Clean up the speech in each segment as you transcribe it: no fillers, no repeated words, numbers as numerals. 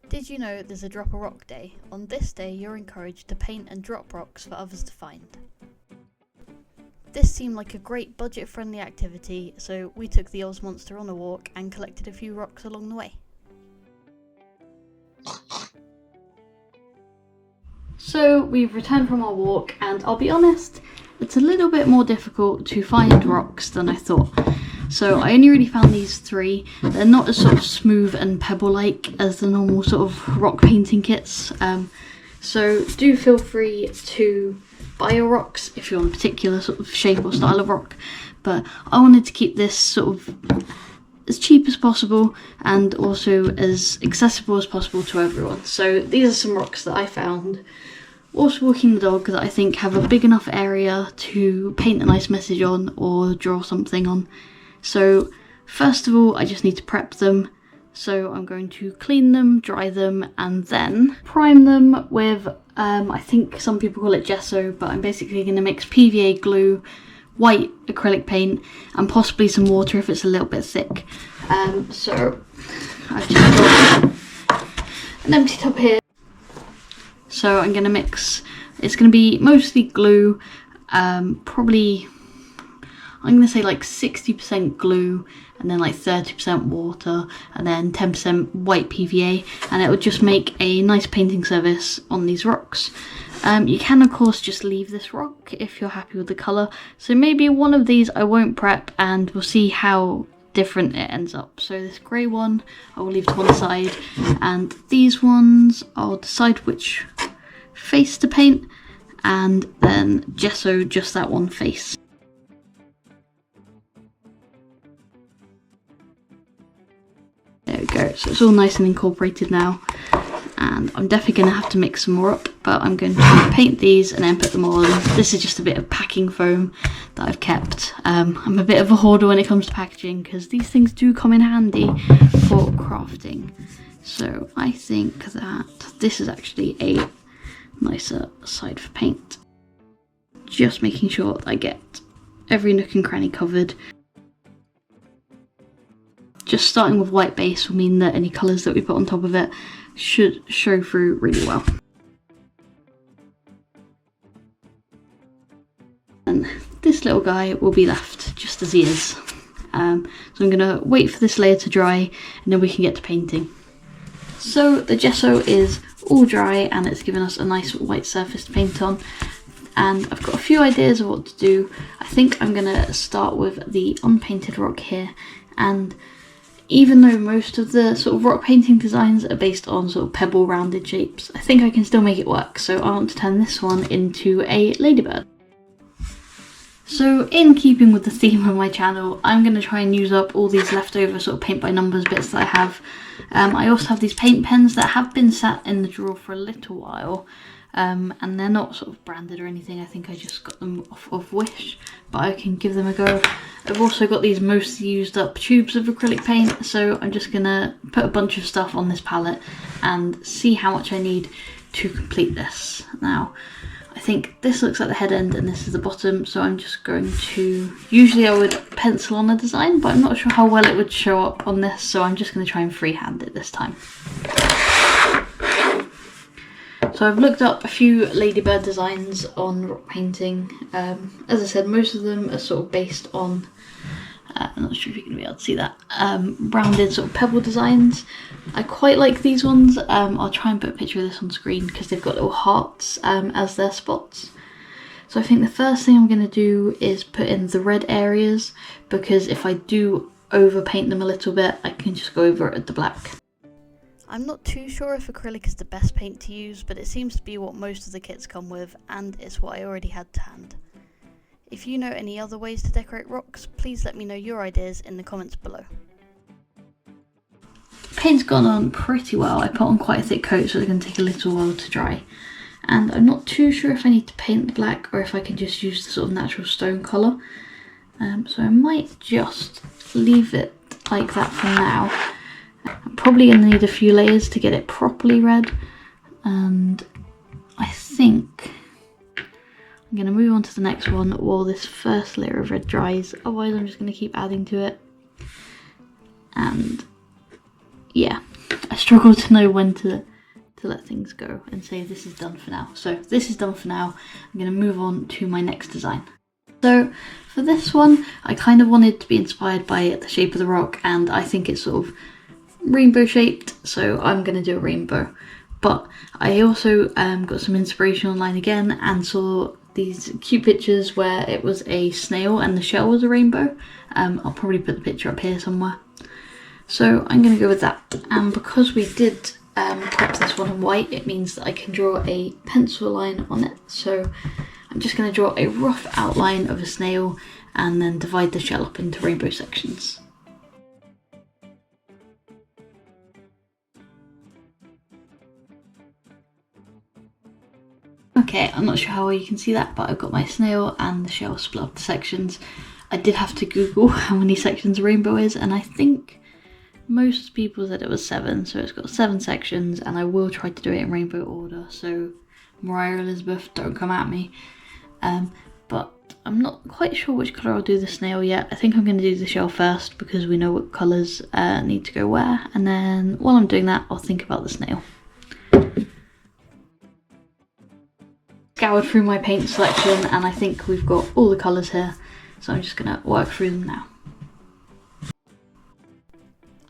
Did you know there's a Drop a Rock Day? On this day you're encouraged to paint and drop rocks for others to find. This seemed like a great budget-friendly activity, so we took the Oz Monster on a walk and collected a few rocks along the way. So we've returned from our walk, and I'll be honest, it's a little bit more difficult to find rocks than I thought. So I only really found these 3. They're not as sort of smooth and pebble-like as the normal sort of rock painting kits. So do feel free to buy your rocks if you want a particular sort of shape or style of rock. But I wanted to keep this sort of as cheap as possible and also as accessible as possible to everyone. So these are some rocks that I found whilst walking the dog that I think have a big enough area to paint a nice message on or draw something on. So first of all, I just need to prep them. So I'm going to clean them, dry them, and then prime them with, I think some people call it gesso, but I'm basically going to mix PVA glue, white acrylic paint, and possibly some water if it's a little bit thick. So I've just got an empty tub here. So I'm going to mix, it's going to be mostly glue, probably, I'm going to say like 60% glue and then like 30% water and then 10% white PVA, and it will just make a nice painting surface on these rocks. You can of course just leave this rock if you're happy with the colour, so maybe one of these I won't prep and we'll see how different it ends up. So this grey one I will leave to one side, and these ones I'll decide which face to paint and then gesso just that one face. There we go, so it's all nice and incorporated now, and I'm definitely going to have to mix some more up, but I'm going to paint these and then put them all on. This is just a bit of packing foam that I've kept. I'm a bit of a hoarder when it comes to packaging because these things do come in handy for crafting. So I think that this is actually a nicer side for paint. Just making sure that I get every nook and cranny covered. Just starting with white base will mean that any colours that we put on top of it should show through really well. And this little guy will be left just as he is. So I'm going to wait for this layer to dry and then we can get to painting. So the gesso is all dry and it's given us a nice white surface to paint on. And I've got a few ideas of what to do. I think I'm going to start with the unpainted rock here, and even though most of the sort of rock painting designs are based on sort of pebble rounded shapes, I think I can still make it work, so I want to turn this one into a ladybird. So in keeping with the theme of my channel, I'm going to try and use up all these leftover sort of paint by numbers bits that I have. I also have these paint pens that have been sat in the drawer for a little while, and they're not sort of branded or anything. I think I just got them off of Wish, but I can give them a go. I've also got these mostly used up tubes of acrylic paint, so I'm just gonna put a bunch of stuff on this palette and see how much I need to complete this. Now, I think this looks like the head end and this is the bottom, so I'm just going to, usually I would pencil on a design, but I'm not sure how well it would show up on this, so I'm just going to try and freehand it this time. So I've looked up a few ladybird designs on rock painting. As I said, most of them are sort of based on, I'm not sure if you can be able to see that, rounded sort of pebble designs. I quite like these ones. I'll try and put a picture of this on screen because they've got little hearts as their spots. So I think the first thing I'm going to do is put in the red areas, because if I do overpaint them a little bit, I can just go over it with the black. I'm not too sure if acrylic is the best paint to use, but it seems to be what most of the kits come with, and it's what I already had to hand. If you know any other ways to decorate rocks, please let me know your ideas in the comments below. Paint's gone on pretty well. I put on quite a thick coat, so it's going to take a little while to dry. And I'm not too sure if I need to paint the black or if I can just use the sort of natural stone colour. So I might just leave it like that for now. I'm probably going to need a few layers to get it properly red, and I think I'm going to move on to the next one while this first layer of red dries, otherwise I'm just going to keep adding to it. And yeah, I struggle to know when to let things go and say this is done for now. So this is done for now. I'm going to move on to my next design. So for this one, I kind of wanted to be inspired by the shape of the rock, and I think it's sort of rainbow shaped, so I'm going to do a rainbow. But I also got some inspiration online again and saw these cute pictures where it was a snail and the shell was a rainbow. I'll probably put the picture up here somewhere. So I'm going to go with that, and because we did pop this one in white, it means that I can draw a pencil line on it. So I'm just going to draw a rough outline of a snail and then divide the shell up into rainbow sections. Okay, I'm not sure how well you can see that, but I've got my snail and the shell split up to sections. I did have to Google how many sections a rainbow is, and I think most people said it was 7, so it's got 7 sections, and I will try to do it in rainbow order, so Mariah Elizabeth, don't come at me. But I'm not quite sure which colour I'll do the snail yet. I think I'm going to do the shell first because we know what colours need to go where, and then while I'm doing that I'll think about the snail. Scoured through my paint selection and I think we've got all the colours here, so I'm just going to work through them now.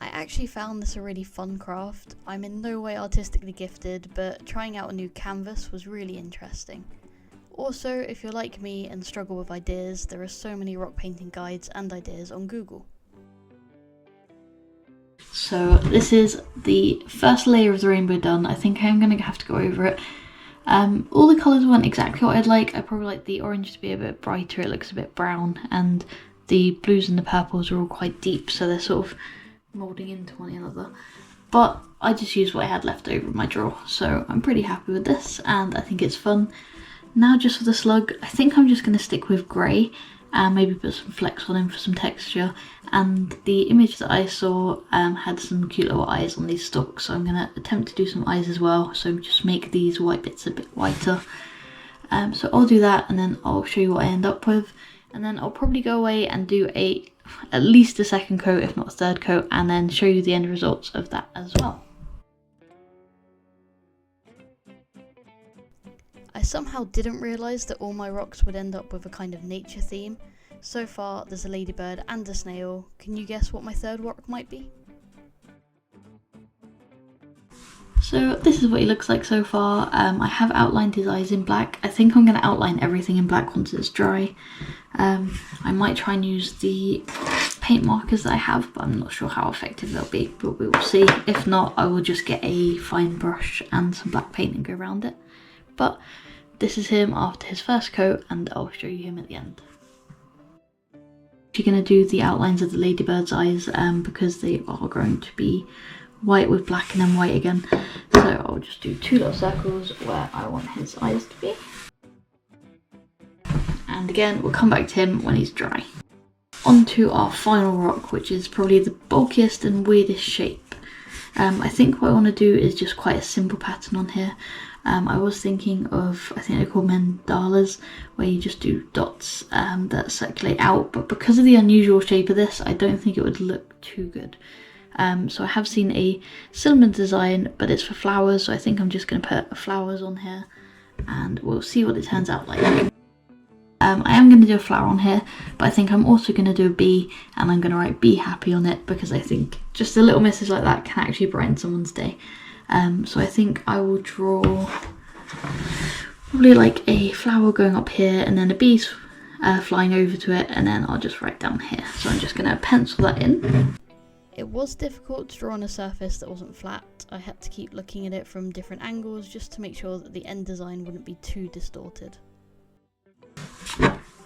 I actually found this a really fun craft. I'm in no way artistically gifted, but trying out a new canvas was really interesting. Also, if you're like me and struggle with ideas, there are so many rock painting guides and ideas on Google. So this is the first layer of the rainbow done. I think I'm going to have to go over it. All the colours weren't exactly what I'd like. I probably like the orange to be a bit brighter, it looks a bit brown, and the blues and the purples are all quite deep, so they're sort of moulding into one another. But I just used what I had left over in my drawer, so I'm pretty happy with this and I think it's fun. Now just for the slug, I think I'm just going to stick with grey and maybe put some flecks on him for some texture. And the image that I saw had some cute little eyes on these stalks, so I'm going to attempt to do some eyes as well, so just make these white bits a bit whiter. So I'll do that and then I'll show you what I end up with, and then I'll probably go away and do at least a second coat, if not a third coat, and then show you the end results of that as well. I somehow didn't realise that all my rocks would end up with a kind of nature theme. So far there's a ladybird and a snail. Can you guess what my third rock might be? So this is what he looks like so far. I have outlined his eyes in black. I think I'm going to outline everything in black once it's dry. I might try and use the paint markers that I have, but I'm not sure how effective they'll be, but we will see. If not, I will just get a fine brush and some black paint and go around it. But this is him after his first coat, and I'll show you him at the end. You're going to do the outlines of the ladybird's eyes because they are going to be white with black and then white again. So I'll just do 2 little circles where I want his eyes to be. And again, we'll come back to him when he's dry. On to our final rock, which is probably the bulkiest and weirdest shape. I think what I want to do is just quite a simple pattern on here. I was thinking of, I think they're called mandalas, where you just do dots that circulate out, but because of the unusual shape of this, I don't think it would look too good. So I have seen a similar design, but it's for flowers, so I think I'm just going to put flowers on here, and we'll see what it turns out like. I am going to do a flower on here, but I think I'm also going to do a bee, and I'm going to write "be happy" on it, because I think just a little message like that can actually brighten someone's day. So I think I will draw probably like a flower going up here and then a bee flying over to it, and then I'll just write down here. So I'm just going to pencil that in. It was difficult to draw on a surface that wasn't flat. I had to keep looking at it from different angles just to make sure that the end design wouldn't be too distorted.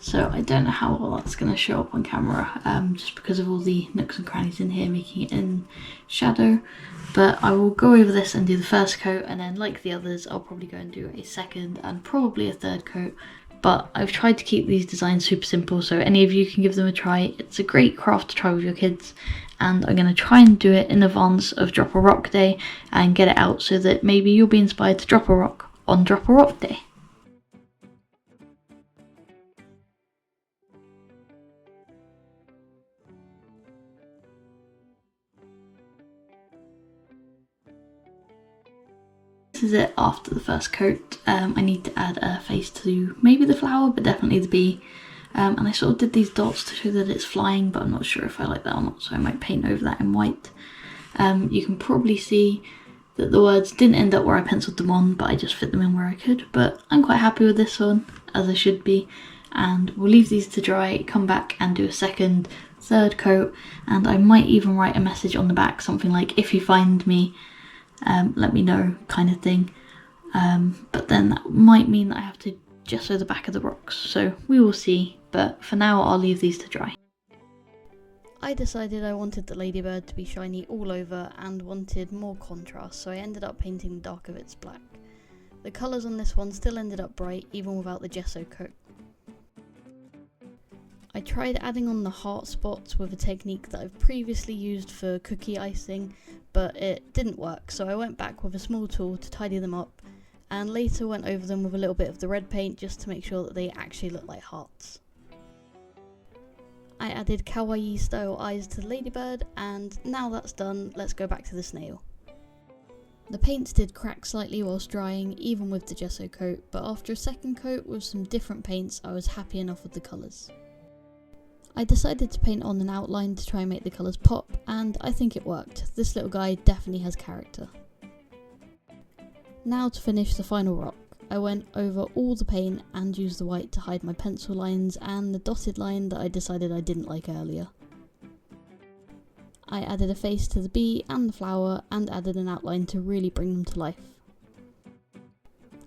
So I don't know how well that's going to show up on camera, just because of all the nooks and crannies in here making it in shadow. But I will go over this and do the first coat, and then like the others I'll probably go and do a second and probably a third coat. But I've tried to keep these designs super simple, so any of you can give them a try. It's a great craft to try with your kids, and I'm going to try and do it in advance of Drop a Rock Day and get it out so that maybe you'll be inspired to drop a rock on Drop a Rock Day. This is it after the first coat. I need to add a face to maybe the flower, but definitely the bee. And I sort of did these dots to show that it's flying, but I'm not sure if I like that or not, so I might paint over that in white. You can probably see that the words didn't end up where I penciled them on, but I just fit them in where I could. But I'm quite happy with this one, as I should be. And we'll leave these to dry, come back and do a second, third coat, and I might even write a message on the back, something like, if you find me, let me know, kind of thing. But then that might mean that I have to gesso the back of the rocks, so we will see, but for now I'll leave these to dry. I decided I wanted the ladybird to be shiny all over and wanted more contrast, so I ended up painting the dark of its black. The colours on this one still ended up bright, even without the gesso coat. I tried adding on the heart spots with a technique that I've previously used for cookie icing, but it didn't work, so I went back with a small tool to tidy them up, and later went over them with a little bit of the red paint just to make sure that they actually look like hearts. I added kawaii style eyes to the ladybird, and now that's done, let's go back to the snail. The paints did crack slightly whilst drying, even with the gesso coat, but after a second coat with some different paints I was happy enough with the colours. I decided to paint on an outline to try and make the colours pop, and I think it worked. This little guy definitely has character. Now to finish the final rock. I went over all the paint and used the white to hide my pencil lines and the dotted line that I decided I didn't like earlier. I added a face to the bee and the flower and added an outline to really bring them to life.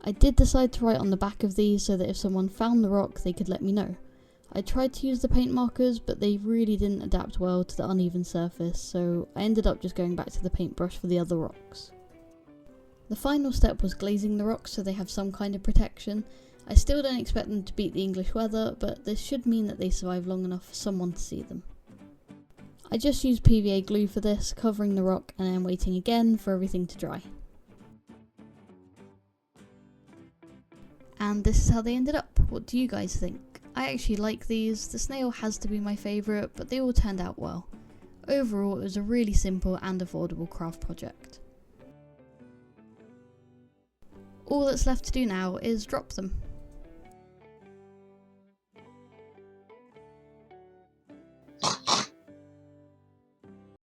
I did decide to write on the back of these so that if someone found the rock they could let me know. I tried to use the paint markers, but they really didn't adapt well to the uneven surface, so I ended up just going back to the paintbrush for the other rocks. The final step was glazing the rocks so they have some kind of protection. I still don't expect them to beat the English weather, but this should mean that they survive long enough for someone to see them. I just used PVA glue for this, covering the rock and then waiting again for everything to dry. And this is how they ended up. What do you guys think? I actually like these. The snail has to be my favourite, but they all turned out well. Overall, it was a really simple and affordable craft project. All that's left to do now is drop them.